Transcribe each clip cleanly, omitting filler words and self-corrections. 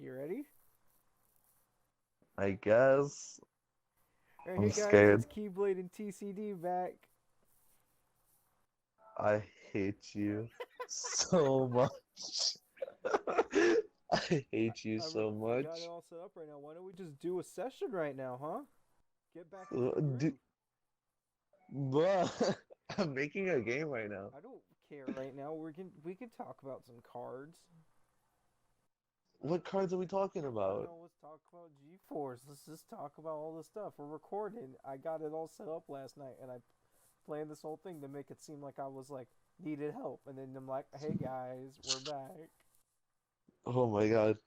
You ready? I guess. Alright, I'm hey guys, it's scared. Keyblade and TCD back. I hate you so much. I hate you so I got it much. all set up right now. Why don't we just do a session right now, huh? Get back into the Dude, groove. bruh, I'm making a game right now. I don't care right now. We can talk about some cards. What cards are we talking I don't about? know. Let's talk about G-Force. Let's just talk about all this stuff. We're recording. I got it all set up last night, and I planned this whole thing to make it seem like I was like needed help, and then I'm like, "Hey guys, we're back." Oh my God.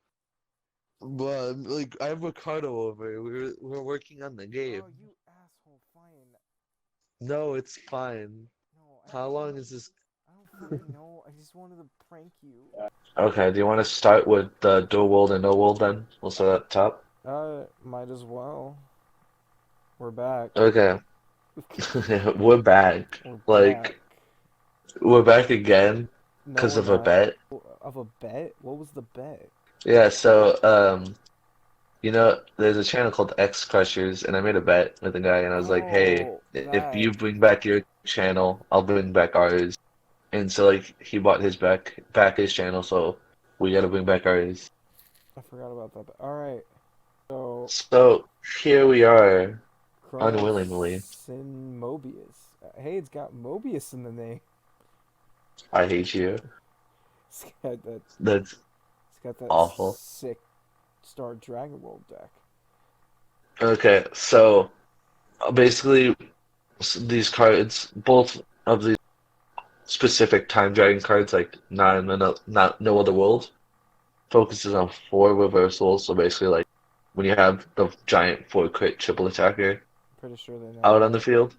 But like I have Ricardo over here. We're working on the game. Oh, you asshole! Fine. No, it's fine. No, I How just long wanna. is this? I don't fucking know. I just wanted to prank you. Okay, do you want to start with the dual world and no world then? We'll start at the top. Might as well. We're back. Okay. We're back. We're back. Like, we're back again No, because we're of a not. bet. Of a bet? What was the bet? Yeah, so, there's a channel called X Crushers, and I made a bet with a guy, and I was like, hey, Oh, if that. you bring back your channel, I'll bring back ours. And so, like, he bought his back his channel, so we gotta bring back ours. I forgot about that. All right. So, So, here we are, unwillingly. Chronos and Mobius. Hey, it's got Mobius in the name. I hate you. It's got that. That's It's got that awful. sick Star Dragon World deck. Okay, so basically, these cards, both of these specific time dragon cards, like not no other world, focuses on four reversals. So basically, like when you have the giant four crit triple attacker Pretty sure they know out on the that. field.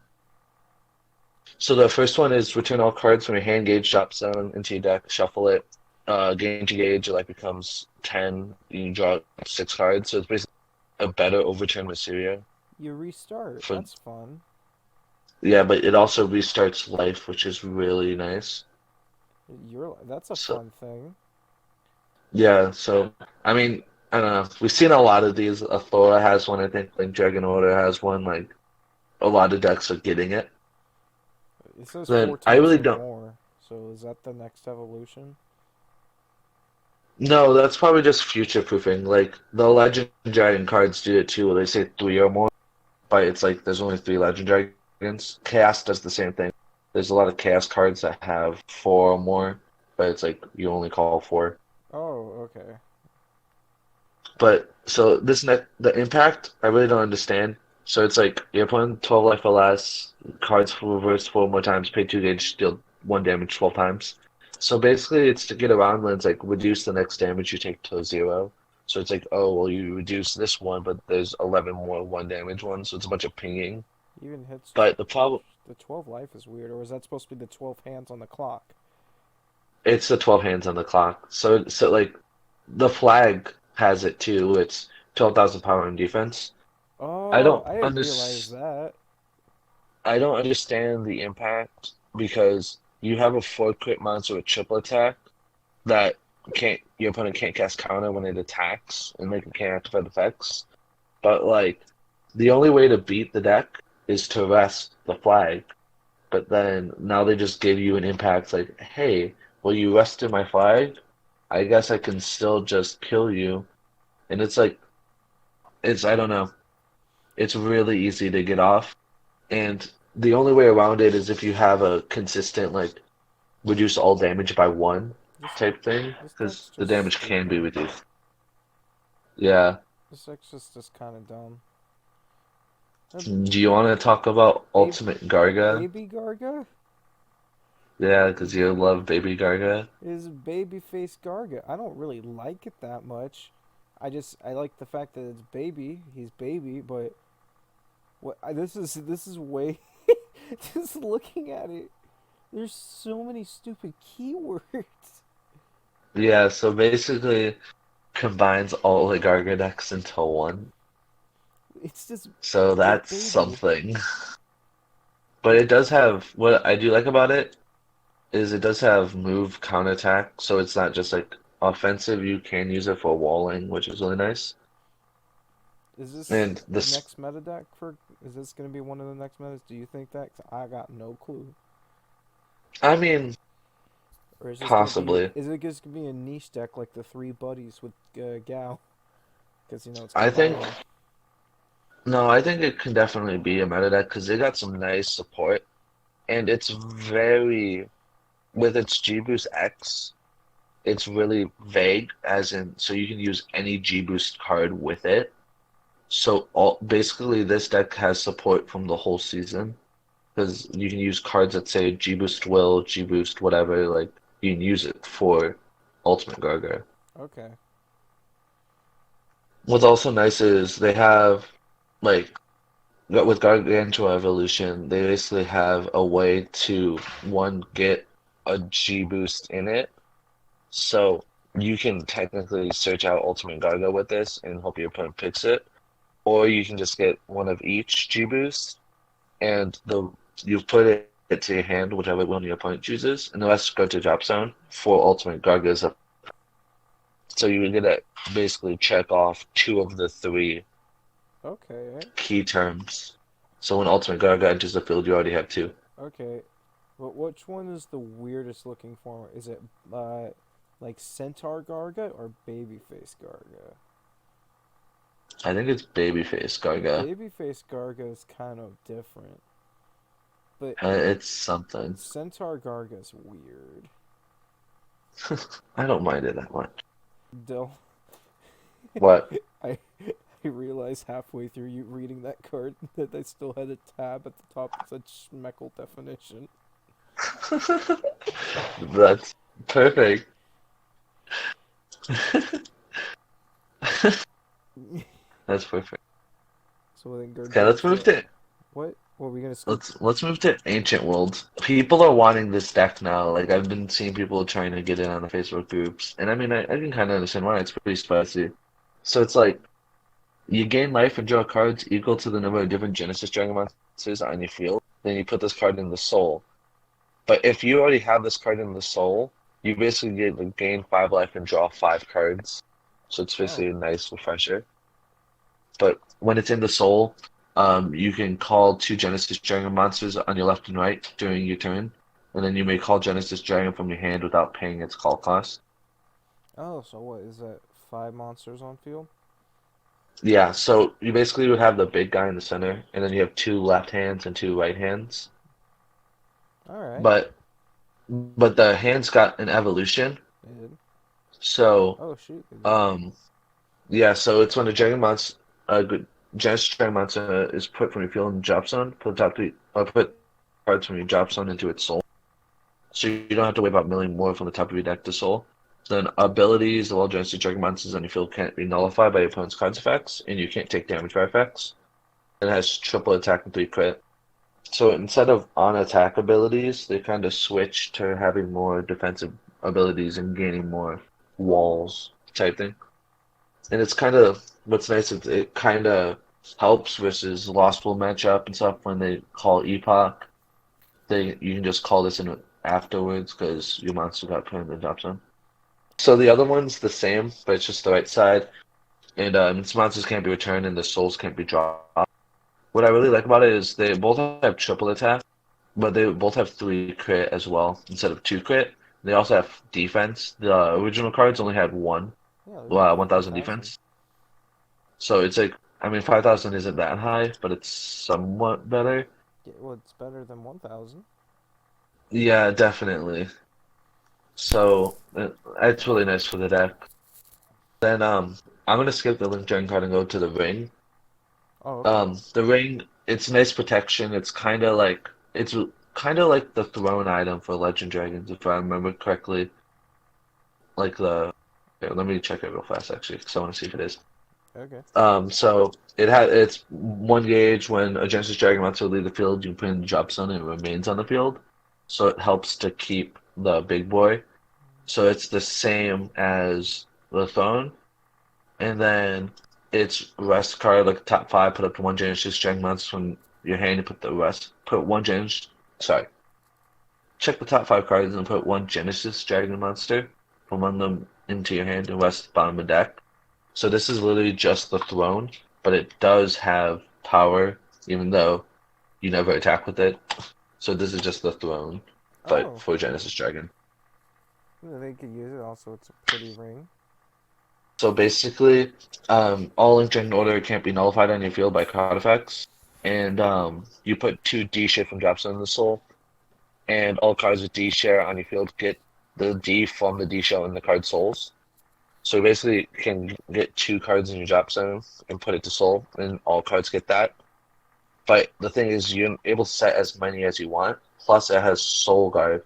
So the first one is return all cards from your hand gauge drop zone into your deck, shuffle it. Gain to gauge, it like becomes 10. You draw six cards. So it's basically a better overturn Mysterio. You restart. For That's fun. Yeah, but it also restarts life, which is really nice. That's a So fun thing. yeah, so I mean, I don't know. We've seen a lot of these. Athora has one, I think. Like Dragon Order has one. Like a lot of decks are getting it. It says Then four I types really or don't. more. So is that the next evolution? No, that's probably just future proofing. Like the Legend Dragon cards do it too. Where they say three or more, but it's like there's only three Legend Dragons. Chaos does the same thing. There's a lot of Chaos cards that have four or more, but it's like you only call four. Oh, okay. But so the impact, I really don't understand. So it's like you're putting 12 life or less, cards for reverse four more times, pay two gauge, deal one damage 12 times. So basically, it's to get around when it's like reduce the next damage you take to zero. So it's like, oh, well, you reduce this one, but there's 11 more one damage ones, so it's a bunch of pinging. Even hits But the problem, the 12 life is weird, or is that supposed to be the 12 hands on the clock? it's the 12 hands on the clock. So like, the flag has it too. It's 12,000 power and defense. I Oh, don't I didn't realize understand. that. I don't understand the impact because you have a four crit monster with triple attack that can't your opponent can't cast counter when it attacks and make it can't activate effects. But like the only way to beat the deck is to rest the flag. But then now they just give you an impact like, hey, well you rested my flag? I guess I can still just kill you. And it's like it's I don't know. It's really easy to get off. And the only way around it is if you have a consistent, like, reduce all damage by one This type thing, this deck's because the just damage can be stupid. reduced. Yeah. This deck's just kind of dumb. Uh, Do you want to talk about baby, Ultimate Garga? baby Garga Yeah, because you love Baby Garga. is babyface Garga. I don't really like it that much. I like the fact that it's baby. He's baby, but this is way. Just looking at it, there's so many stupid keywords. Yeah, so basically combines all the Garga decks into one. It's just So it's that's baby. something. But it does have, what I do like about it is it does have move counterattack, so it's not just like offensive, you can use it for walling, which is really nice. Is this And the this, next meta deck for? Is this gonna be one of the next metas? Do you think that? 'Cause I got no clue. I mean, Or is this gonna be? possibly. Is it just gonna be a niche deck like the three buddies with Gal? Because it's I think combining. no, I think it can definitely be a meta deck because they got some nice support, and it's very with its G Boost X. It's really vague, as in, so you can use any G Boost card with it. So basically, this deck has support from the whole season because you can use cards that say G Boost Will, G Boost whatever. Like you can use it for Ultimate Garga. Okay. What's also nice is they have like with Gargantua Evolution, they basically have a way to one get a G Boost in it. So you can technically search out Ultimate Garga with this and hope your opponent picks it. Or you can just get one of each G Boost and you put it to your hand, whichever one your opponent chooses, and the rest go to drop zone for Ultimate Garga's. So you get to basically check off two of the three Okay. key terms. So when Ultimate Garga enters the field, you already have two. Okay. But which one is the weirdest looking form? Is it like Centaur Garga or Babyface Garga? I think it's Babyface Garga. Babyface Garga is kind of different, but It's something. Centaur Garga is weird. I don't mind it that much. Dill, What? I I realized halfway through you reading that card that they still had a tab at the top that said Schmeckle definition. That's perfect. That's perfect. So then Okay, let's move Gargantua. to What? What are we gonna skip? let's move to Ancient Worlds. People are wanting this deck now. Like I've been seeing people trying to get in on the Facebook groups, and I mean I can kind of understand why. It's pretty spicy. So it's like you gain life and draw cards equal to the number of different Genesis Dragon monsters on your field. Then you put this card in the soul. But if you already have this card in the soul, you basically get to gain 5 life and draw 5 cards. So it's Oh, basically a nice refresher. But when it's in the soul, you can call 2 Genesis Dragon monsters on your left and right during your turn, and then you may call Genesis Dragon from your hand without paying its call cost. oh. So what is that? 5 monsters on field? Yeah, so you basically would have the big guy in the center, and then you have 2 left hands and 2 right hands. All right. But the hands got an evolution. They did. So Oh shoot, they did. um yeah, so it's when a Dragon monster a good Genesis Dragon monster is put from your field in the drop zone, put top three or put cards from your drop zone into its soul. So you don't have to worry about milling more from the top of your deck to soul. Then abilities of all Genesis Dragon monsters on your field can't be nullified by your opponent's cards effects, and you can't take damage by effects. It has triple attack and 3 crit. So instead of on attack abilities, they kind of switch to having more defensive abilities and gaining more walls type thing. And it's kind of what's nice is it kind of helps versus Lost World matchup and stuff when they call Epoch. You can just call this in afterwards because your monster got put in the drop zone. So the other one's the same, but it's just the right side. And its monsters can't be returned and the souls can't be dropped. What I really like about it is they both have triple attack, but they both have 3 crit as well instead of 2 crit. They also have defense. The original cards only had Yeah, they're both 1,000 5,000. defense. So it's like, I mean, 5,000 isn't that high, but it's somewhat better. Yeah, well, it's better than 1,000. Yeah, definitely. So it's really nice for the deck. Then I'm gonna skip the Link Dragon card and go to the ring. Oh, okay. The ring, it's nice protection. It's kind of like the throne item for Legend Dragons, if I remember correctly. Like the, here, let me check it real fast actually, because I want to see if it is. Okay. So it's 1 gauge when a Genesis Dragon wants to leave the field, you put in the drop zone and it remains on the field. So it helps to keep the big boy. So it's the same as the throne. And then it's rest card, like top 5, put up to 1 Genesis Dragon monster from your hand, you put 1 Genesis, sorry. Check the top 5 cards and put 1 Genesis Dragon monster from one of them into your hand and rest at the bottom of the deck. So this is literally just the throne, but it does have power, even though you never attack with it. So this is just the throne, but Oh, for Genesis Dragon. yeah, they could use it. Also, it's a pretty ring. So basically, all Link Dragon Order can't be nullified on your field by card effects, and you put two D share from Dropstone in the soul, and all cards with D share on your field get the D from the D shell in the card souls. So you basically can get two cards in your drop zone and put it to soul, and all cards get that. But the thing is, you're able to set as many as you want. Plus, it has Soul Guard.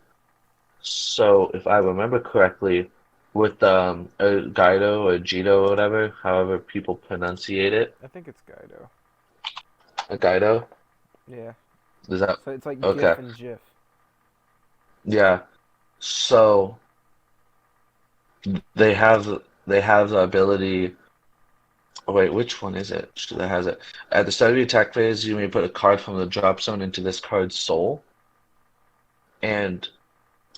So if I remember correctly, with a Guido or Jito or whatever, however people pronunciate it, I think it's Guido. a Guido, Yeah. is that So it's like GIF okay? and GIF. Yeah. So they have they have the ability. Oh, wait, which one is it that has it? At the start of your attack phase, you may put a card from the drop zone into this card's soul, and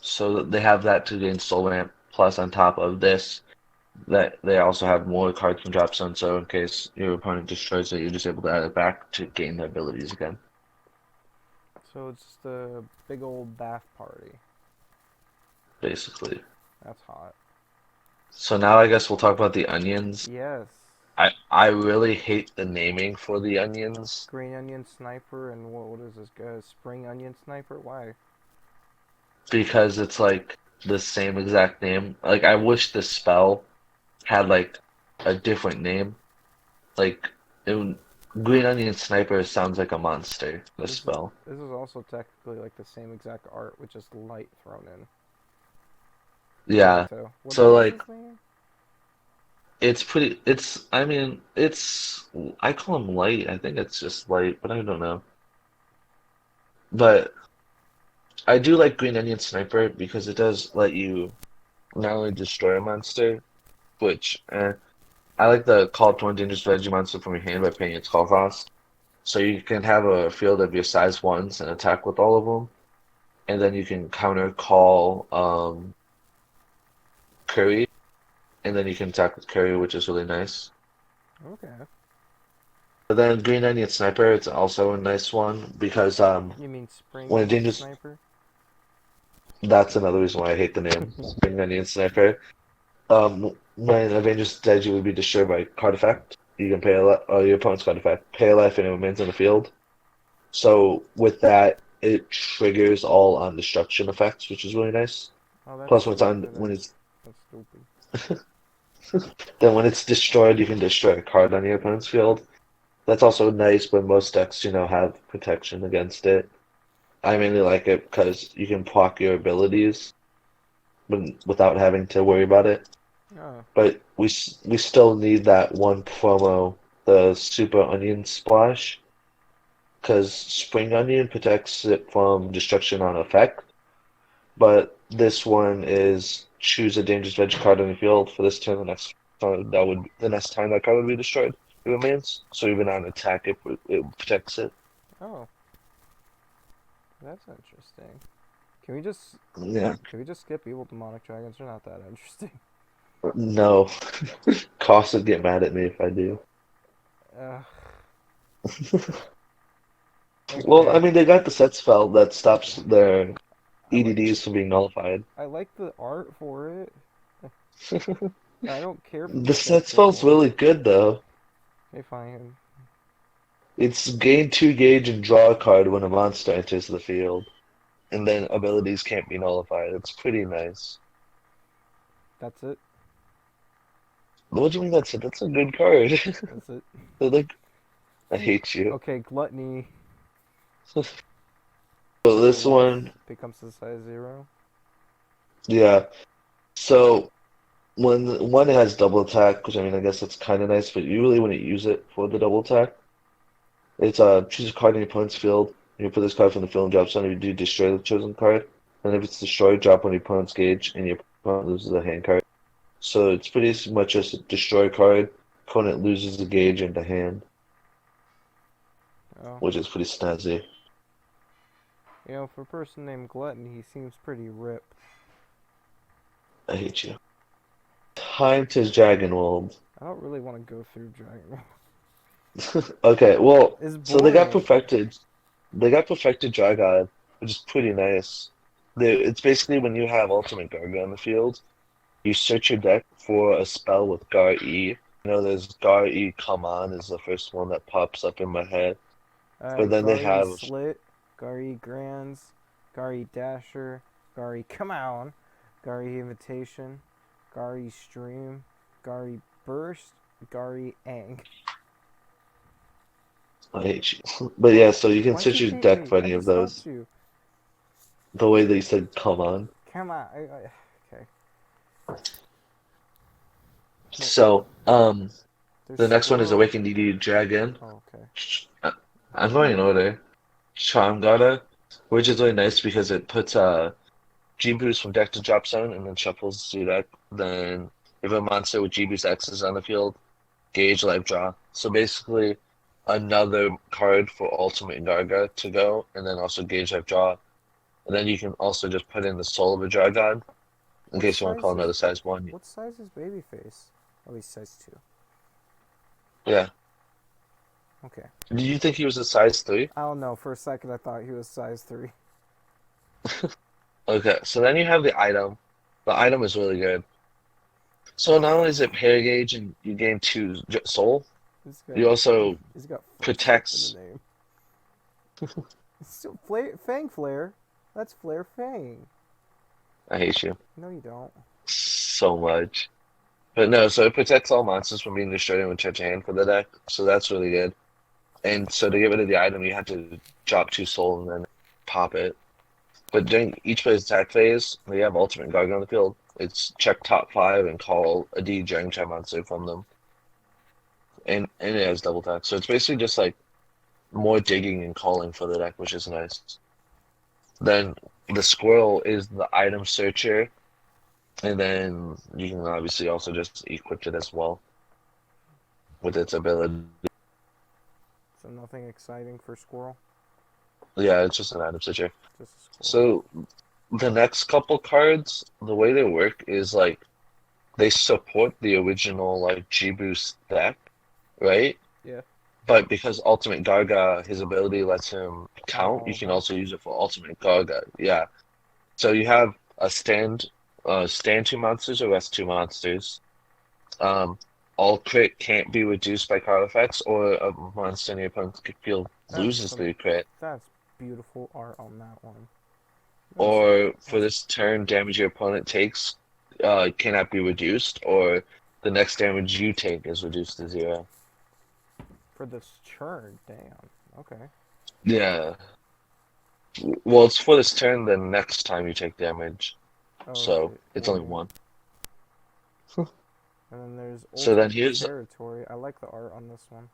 so they have that to gain soul ramp. Plus, on top of this, that they also have more cards from drop zone. So in case your opponent destroys it, you're just able to add it back to gain the abilities again. So it's just a big old bath party. Basically. That's hot. So now I guess we'll talk about the onions. Yes. I really hate the naming for the onions Green onion sniper and what is this guy? Spring onion sniper? Why? because it's like the same exact name. Like I wish the spell had like a different name. Like it, Green Onion Sniper sounds like a monster, the spell. This is also technically like the same exact art with just light thrown in. Yeah. So So what is like his name? it's pretty it's I mean it's I call him light. I think it's just light, but I don't know. But I do like Green Onion Sniper because it does let you not only destroy a monster, which I like the call up to one dangerous veggie monster from your hand by paying its call cost. So you can have a field of your size ones and attack with all of them, and then you can counter call Curry, and then you can attack with Curry, which is really nice. Okay. But then Green Onion Sniper, it's also a nice one because You mean spring when a onion dangerous, sniper? that's another reason why I hate the name Green Onion Sniper. When a dangerous Deji would be destroyed by card effect, you can pay a your opponent's card effect, pay a life, and it remains on the field. So with that, it triggers all on destruction effects, which is really nice. Oh, that's Plus, when it's on stupid. when it's That's stupid. then when it's destroyed, you can destroy a card on your opponent's field. That's also nice, but most decks, have protection against it. I mainly like it because you can proc your abilities, but without having to worry about it. Oh, But we still need that one promo, the Super Onion Splash, because Spring Onion protects it from destruction on effect. But this one is choose a dangerous veg card on the field for this turn. The next time that card would be destroyed. It remains. So even on attack, it protects it. oh, that's interesting. Can we just Yeah. can we just skip evil demonic dragons? They're not that interesting. No. Cost would get mad at me if I do. Uh, Well, I okay. mean, they got the set spell that stops their I like EDDs from being nullified. I like the art for it. I don't care for the The sets set spell's anymore. really good though. Okay, fine. It's gain 2 gauge and draw a card when a monster enters the field, and then abilities can't be nullified. It's pretty nice. That's it. What do you mean that's it? That's a good card. That's it. They're like, I hate you. Okay, gluttony. So Number this one one, becomes a size 0. yeah. So when one has double attack, which I mean I guess that's kind of nice, but you really wouldn't use it for the double attack. It's choose a card in your opponent's field. You put this card from the field and drop down. If you do, destroy the chosen card. And if it's destroyed, drop on your opponent's gauge, and your opponent loses a hand card. So it's pretty much just a destroy card. Opponent loses the gauge and the hand, Oh. which is pretty snazzy. For a person named Glutton, he seems pretty ripped. I hate you. time to Dragon World. I don't really want to go through Dragon. Okay, well, It's so they got boring. perfected. They got perfected Dragon, which is pretty nice. It's basically when you have Ultimate Garga on the field, you search your deck for a spell with Gar E. You know, there's Gar E Come On is the first one that pops up in my head. But then they Gary have, Slit, Gary Grands, Gary Dasher, Gary Come On, Gary Invitation, Gary Stream, Gary Burst, Gary Ang. I hate you. But yeah, so you can Why'd search you your hate deck me? for I any of just those. helped you. The way they said Come On. Come on. Okay. No, So, there's the next one is Squirrel. Awakened DD Dragon. Oh, okay. I- I'm going in order. Charm Gata, which is really nice because it puts G-Boost from deck to drop zone and then shuffles your deck. Then if a monster with G-Boost X is on the field, gauge life draw. So basically another card for Ultimate Garga to go, and then also gauge life draw. And then you can also just put in the soul of a dragon in What case you want to size call is another size one. what size is Babyface? Oh, he's size 2. Yeah. Okay. Did you think he was a size 3? I don't know. For a second, I thought he was size 3. Okay, so then you have the item. The item is really good. So not only is it pair gauge and you gain 2 soul, He's got you also he's got footstep protects. in the name. It's still Fang Flare. That's Flare Fang. I hate you No, you don't. so much. But no, so it protects all monsters from being destroyed with touch hand for the deck. So that's really good. And so to get rid of the item, you have to drop 2 soul and then pop it. But during each player's attack phase, they have Ultimate Gargan on the field. It's check top 5 and call a D Dragon Type monster from them. And it has double attack. So it's basically just like more digging and calling for the deck, which is nice. Then the squirrel is the item searcher, and then you can obviously also just equip it as well with its ability. So nothing exciting for Squirrel. Yeah, it's just an item searcher. Just a squirrel. So the next couple cards, the way they work is like they support the original like G-Boost deck, right? Yeah. But because Ultimate Garga, his ability lets him count, you Oh, can also use it for Ultimate Garga. Yeah. So you have a stand 2 monsters or rest 2 monsters. All crit can't be reduced by card effects, or a monster in your opponent's field loses the crit. That's beautiful art on that one. Or for this turn, damage your opponent takes cannot be reduced, or the next damage you take is reduced to 0. For this churn, damn. Okay. Yeah. Well, it's for this turn, then next time you take damage. Oh, So shit. it's Yeah, only yeah. 1. And then there's So then Ultimate here's Territory. I like the art on this one.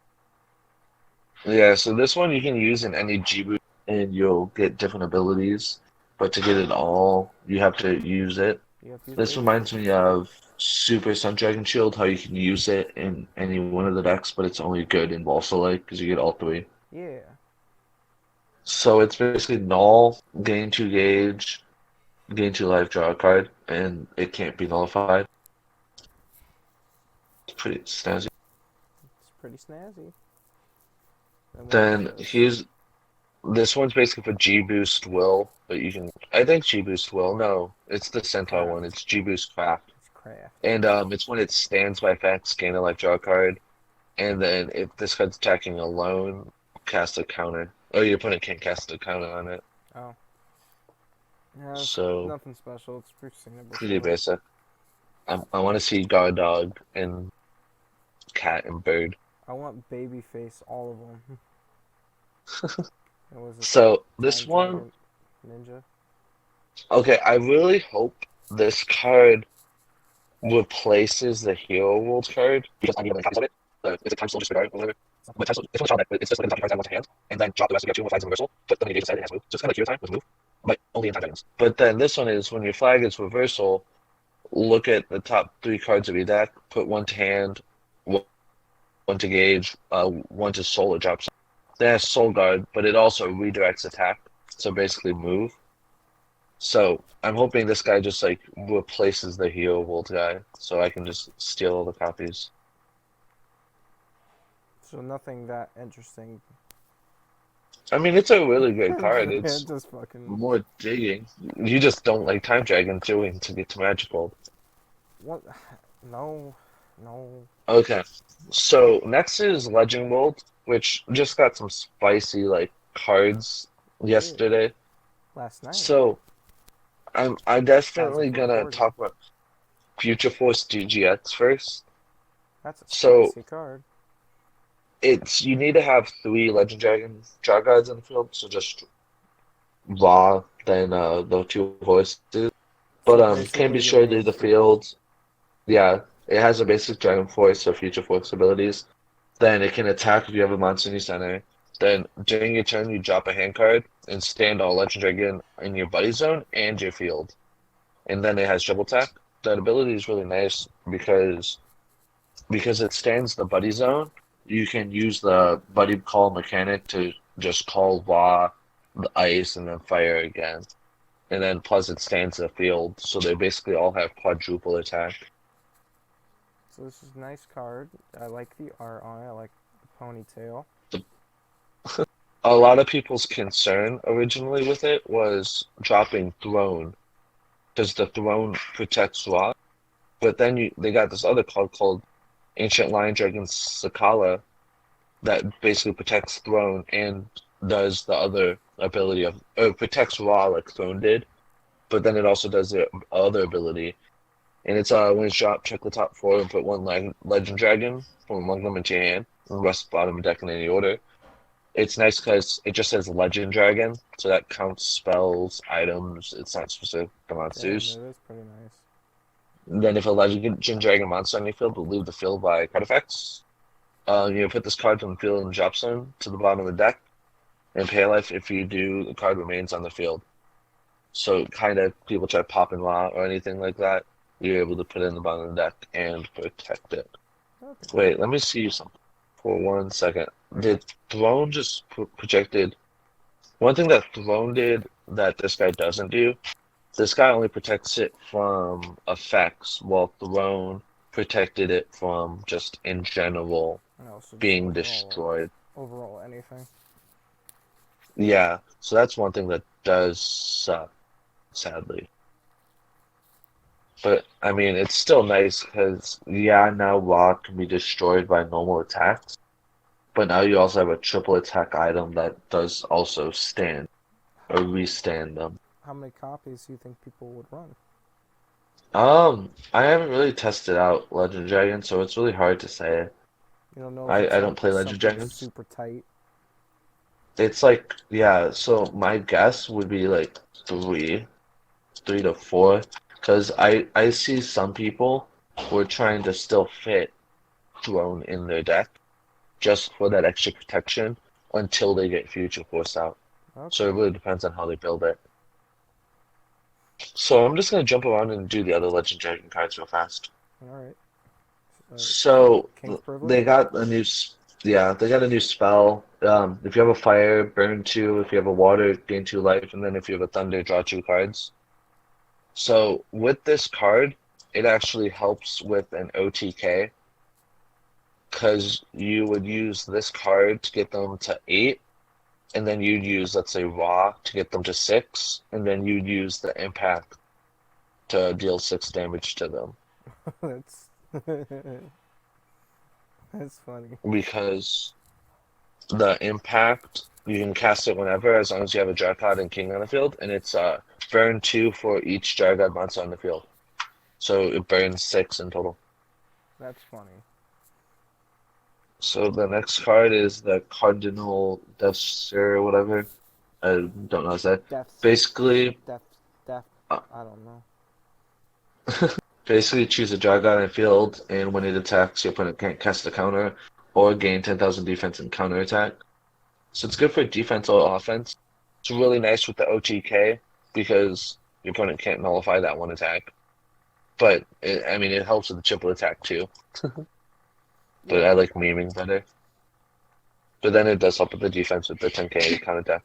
Yeah, so this one you can use in any G-Boot and you'll get different abilities. But to get it all, you have to use it. You have to use This reminds me of Super Sun Dragon Shield, how you can use it in any one of the decks, but it's only good in Volsalite because you get all 3. Yeah. So it's basically null, gain 2 gauge, gain 2 life, draw a card, and it can't be nullified. It's pretty snazzy. It's pretty snazzy. Then here's this one's basically for G-Boost Will, but you can I think G-Boost Will. No, it's the Centaur Craft. one. It's G-Boost Craft. It's craft. And it's when it stands by effects, gain a life, draw a card, and then if this card's attacking alone, cast a counter. Oh, your opponent can't cast a counter on it. Oh. Yeah, it's So nothing special. It's pretty sustainable. pretty basic. I want to see guard dog and cat and bird. I want Babyface, all of them. It was a So this Time one, Giant Ninja. okay, I really hope this card replaces the Hero World card because I need copies of it. It's a time slow disregard or whatever. But time slow, it's only that it's just looking at the cards I want to hand, and then drop the rest of your 2 more flags in reversal, put them in the agent side and it has move. So it's kind of like Hero Time with move, but only in time dragons. But then this one is when your flag is reversal, look at the top 3 cards of your deck, put 1 to hand, 1 to gauge, 1 to soul, it drops. Then it has soul guard, but it also redirects attack, so basically move. So I'm hoping this guy just like replaces the Hero World guy, so I can just steal all the copies. So nothing that interesting. I mean, it's a really good card. Yeah, It's just fucking. more digging. You just don't like Time Dragon doing to get to Magical. What? No, no. Okay, so next is Legend World, which just got some spicy like cards Did yesterday. last night So I'm as definitely of gonna recording. talk about Future Force DGX first. That's a So spicy card. it's you need to have three Legend Dragon Draw Guides in the field, so just raw than the two horses. But So can basically be your destroyed through main. the field. Yeah, it has a basic Dragon Force or Future Force abilities. Then it can attack if you have a monster in your center. Then during your turn, you drop a hand card and stand all Legend Dragon in your buddy zone and your field. And then it has triple attack. That ability is really nice because it stands the buddy zone. You can use the buddy call mechanic to just call raw, the ice, and then fire again. And then plus it stands the field, so they basically all have quadruple attack. So this is a nice card. I like the art on it. I like the ponytail. A lot of people's concern originally with it was dropping Throne, because the Throne protects Raw. But then they got this other card called Ancient Lion Dragon Sakala that basically protects Throne and does the other ability of protects Raw like Throne did, but then it also does the other ability. And it's when it's dropped, check the top four and put one Legend Dragon from among them into your hand, and the rest bottom deck in any order. It's nice because it just says Legend Dragon, so that counts spells, items. It's not specific to Damn, monsters. it is pretty nice. And then if a Legend Dragon monster on your field will leave the field by card effects, you put this card from the field in the drop zone to the bottom of the deck, and pay life if you do, the card remains on the field. So kind of people try popping raw or anything like that, you're able to put it in the bottom of the deck and protect it. Okay. Wait, let me see something for 1 second. Did Throne just projected? One thing that Throne did that this guy doesn't do, this guy only protects it from effects, while Throne protected it from just in general And also just being overall, destroyed. overall anything. Yeah, so that's one thing that does suck, sadly. But I mean, it's still nice because yeah, now Raw can be destroyed by normal attacks, but now you also have a triple attack item that does also stand or restand them. How many copies do you think people would run? I haven't really tested out Legend Dragon, so it's really hard to say. You don't know if I it's don't like play Legend something Dragons. super tight. It's like yeah, so my guess would be like three to four, because I see some people who are trying to still fit Throne in their deck just for that extra protection until they get Future Force out. So Okay. it really depends on how they build it. So I'm just gonna jump around and do the other Legend Dragon cards real fast. All right. So King's Privilege. they got a new, yeah, they got a new spell. If you have a fire, burn two. If you have a water, gain two life, and then if you have a thunder, draw two cards. So with this card, it actually helps with an OTK because you would use this card to get them to 8, and then you'd use, let's say, Raw to get them to 6, and then you'd use the impact to deal 6 damage to them. That's that's funny. Because the impact, you can cast it whenever as long as you have a Dragon God and King on the field, and it's burn 2 for each Dragon God monster on the field. So it burns 6 in total. That's funny. So the next card is the Cardinal Deathsir or whatever. I don't know how to say. Death, Basically, death, death. uh, I don't know. basically choose a Dragon in field, and when it attacks, your opponent can't cast a counter or gain 10,000 defense and counter attack. So it's good for defense or offense. It's really nice with the OTK because your opponent can't nullify that one attack. But I mean, it helps with the triple attack too. But Yeah. I like memeing better. But then it does help with the defense with the 10k counter attack.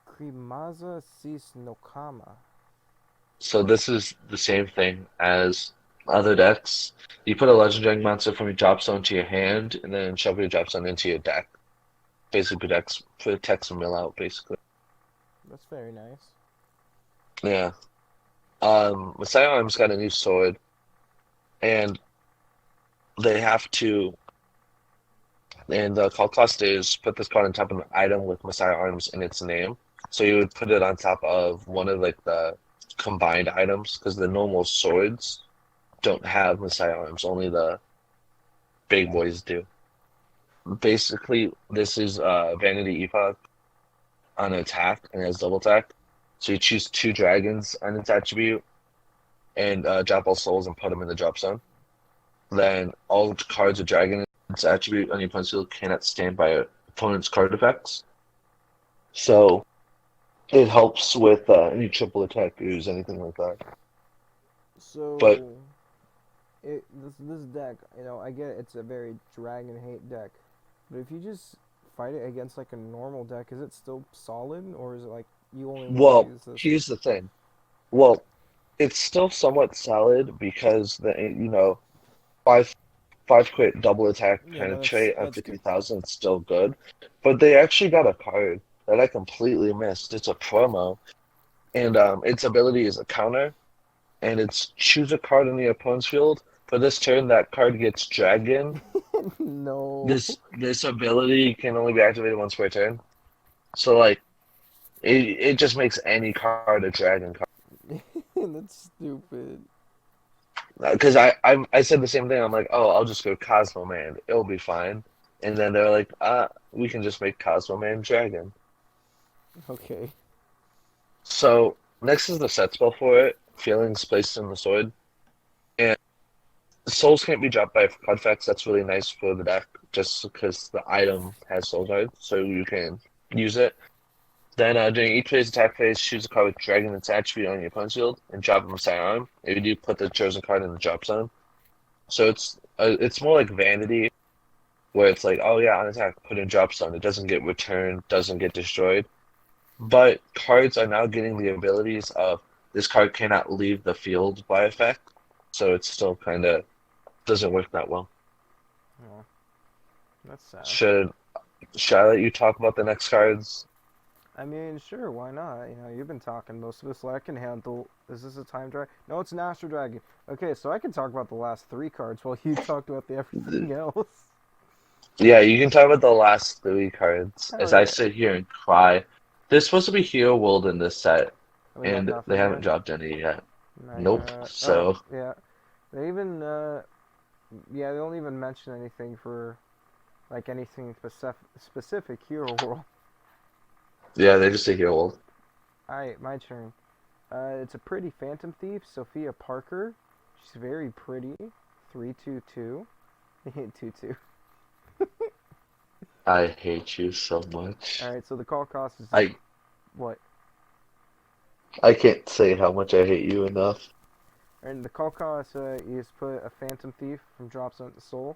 Krimaza Sis Nokama. So this is the same thing as other decks. You put a legendary monster from your drop zone to your hand, and then shove your drop zone into your deck. Basically protects a mill out, basically. That's very nice. Yeah. Messiah Arm's got a new sword, and they have to, and the call cost is put this card on top of an item with Messiah Arms in its name. So you would put it on top of one of like the combined items, because the normal swords don't have Messiah Arms, only the big boys do. Basically, this is Vanity Epoch on attack and has double attack. So you choose two dragons on its attribute and drop all souls and put them in the drop zone. Then all cards of dragon its attribute on your opponent's field cannot stand by opponent's card effects. So it helps with any triple attack use, anything like that. But So, this deck, I get it's a very dragon hate deck, but if you just fight it against like a normal deck, is it still solid, or is it like you only want to well, use this? here's the thing. Well, it's still somewhat solid because five five crit double attack Yeah, no, that's penetrate on that's good. 50,000 is still good. But they actually got a card that I completely missed. It's a promo, and its ability is a counter, and it's choose a card in the opponent's field. For this turn, that card gets dragon. No, This ability can only be activated once per turn. So like it just makes any card a dragon card. that's stupid. Because I said the same thing. I'm like, oh, I'll just go Cosmo Man. It'll be fine. And then they're like, we can just make Cosmo Man Dragon. Okay. So next is the set spell for it. Feelings placed in the sword. And souls can't be dropped by card effects. That's really nice for the deck, just because the item has soul cards, so you can use it. Then during each player's attack phase, choose a card with dragon its attribute on your opponent's field and drop it from side arm. If you do, put the chosen card in the drop zone. So it's more like Vanity, where it's like, oh yeah, on attack, put in drop zone. It doesn't get returned, doesn't get destroyed. But cards are now getting the abilities of this card cannot leave the field by effect, so it still kind of doesn't work that well. Oh, that's sad. Should I let you talk about the next cards? I mean, sure, why not? You've been talking most of it, so I can handle. Is this a time drag? No, it's an Astro Dragon. Okay, so I can talk about the last three cards while you talked about the everything else. Yeah, you can talk about the last three cards Hell as I yeah. sit here and cry. There's supposed to be Hero World in this set, We got and they nothing haven't yet. dropped any yet. Not Nope. yet. Oh, So yeah. They even, yeah, they don't even mention anything for, like, anything specific Hero World. yeah, they just say Hero World. Alright, my turn. It's a pretty Phantom Thief, Sophia Parker. She's very pretty. 3/2/2. 2/2. I hate you so much. Alright, so the call cost is I what? I can't say how much I hate you enough. And the call cost is put a Phantom Thief from Drop Zone to Soul.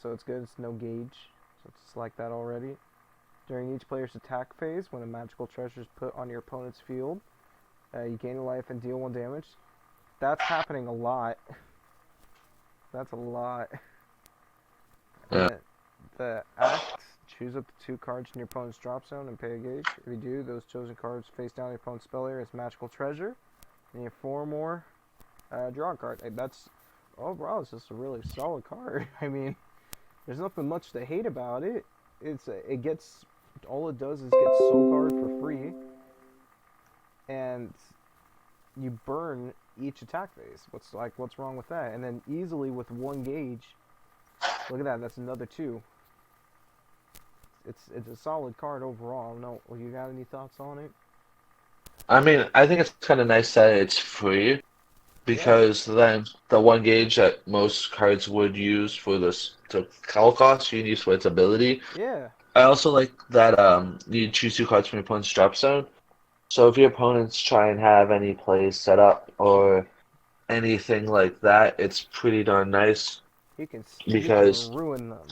So it's good, it's no gauge. So it's like that already. During each player's attack phase, when a magical treasure is put on your opponent's field, you gain a life and deal 1 damage. That's happening a lot. That's a lot. Yeah. The act, choose up to 2 cards in your opponent's drop zone and pay a gauge. If you do, those chosen cards face down your opponent's spell area as magical treasure. And you have 4 more. Draw a card. That's overall, it's just a really solid card. I mean, there's nothing much to hate about it. It gets all it does is get soul card for free, and you burn each attack phase. What's wrong with that? And then easily with 1 gauge, look at that. That's another 2. It's a solid card overall. No, you got any thoughts on it? I mean, I think it's kind of nice that it's free Yeah, because then the 1 gauge that most cards would use for this to call cost, you can use for its ability. yeah. I also like that you choose 2 cards from your opponent's drop zone. So if your opponents try and have any plays set up or anything like that, it's pretty darn nice You can because ruin them.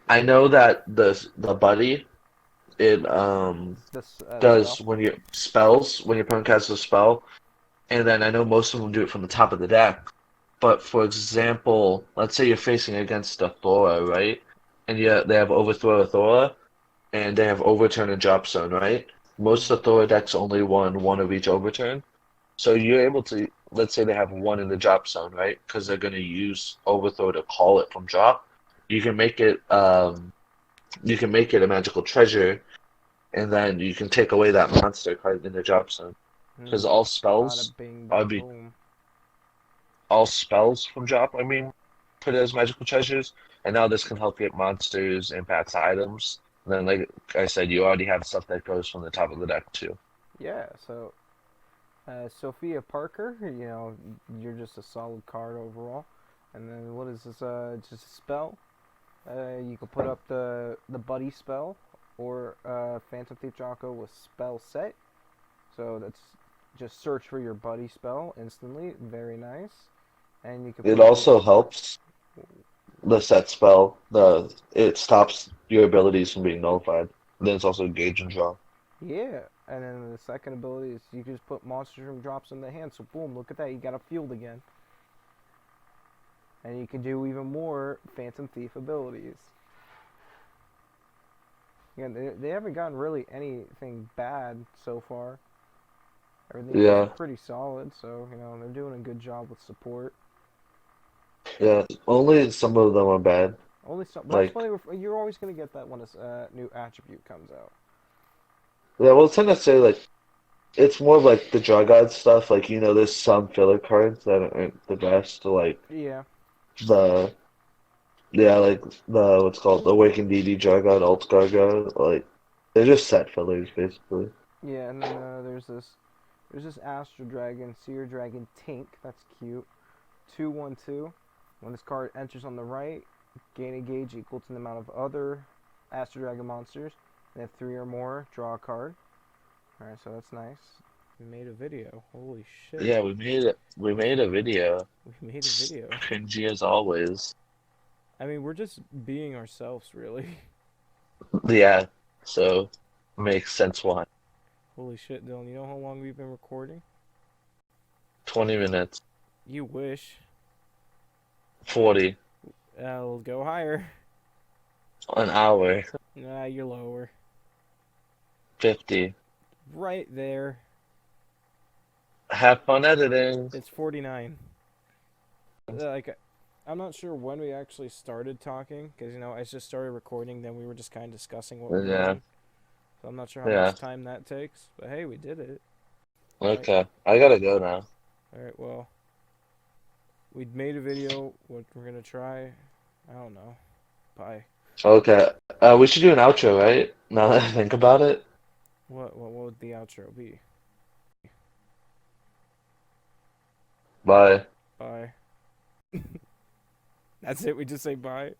I know that the buddy it This does spell. when your opponent casts a spell, and then I know most of them do it from the top of the deck. But for example, let's say you're facing against a Thora, right? And they have Overthrow a Thora, and they have Overturn and Drop Zone, right? Most Mm-hmm. of the Thora decks only won one of each Overturn. So you're able to, let's say they have one in the drop zone, right? Because they're going to use Overthrow to call it from drop. You can make it, you can make it a magical treasure, and then you can take away that monster card in the drop zone. Because Mm. Bada bing, Are bada be boom. all spells from drop. I mean, put it as magical treasures, and now this can help get monsters, impacts, items. And then, like I said, you already have stuff that goes from the top of the deck too. Yeah, so Sophia Parker, you're just a solid card overall. And then what is this? Just a spell. You can put up the buddy spell or Phantom Thief Jocko with spell set. So that's just search for your buddy spell instantly. Very nice. And you can It put up also helps the set spell. It stops your abilities from being nullified. Then it's also gauge and draw. yeah. And then the second ability is you can just put monster room drops in the hand. So boom, look at that. You got a field again. And you can do even more Phantom Thief abilities. Yeah, they haven't gotten really anything bad so far. Everything feels Yeah, pretty solid, so they're doing a good job with support. yeah. Only some of them are bad. Only some, but that's Like, funny. You're always gonna get that when a new attribute comes out. yeah, well, it's not necessarily like it's more of like the draw god stuff. Like, there's some filler cards that aren't the best. Like Yeah, the yeah, like the what's called the Awakened DD draw god, Alt Garga. Like they're just set fillers basically. yeah, and then there's this Astro Dragon, Seer Dragon Tink. That's cute. 2/1/2. When this card enters on the right, gain a gauge equal to the amount of other Astro Dragon monsters. And if three or more, draw a card. All right, so that's nice. We made a video. Holy shit. Yeah, we made it. We made a video. We made a video. Cringy as always. I mean, we're just being ourselves, really. Yeah, so makes sense why. Holy shit, Dylan. You know how long we've been recording? 20 minutes, You wish. 40, I'll go higher. an hour, Nah, you're lower. 50. Right there. Have fun editing. It's 49. Like, I'm not sure when we actually started talking, because, I just started recording, then we were just kind of discussing what we're Yeah, doing. So I'm not sure how yeah. much time that takes. But hey, we did it. Alright, Okay, I gotta go now. alright, well, we made a video. What we're gonna try, I don't know. Bye. Okay, we should do an outro, right? Now that I think about it. What would the outro be? Bye. Bye. That's it. We just say bye.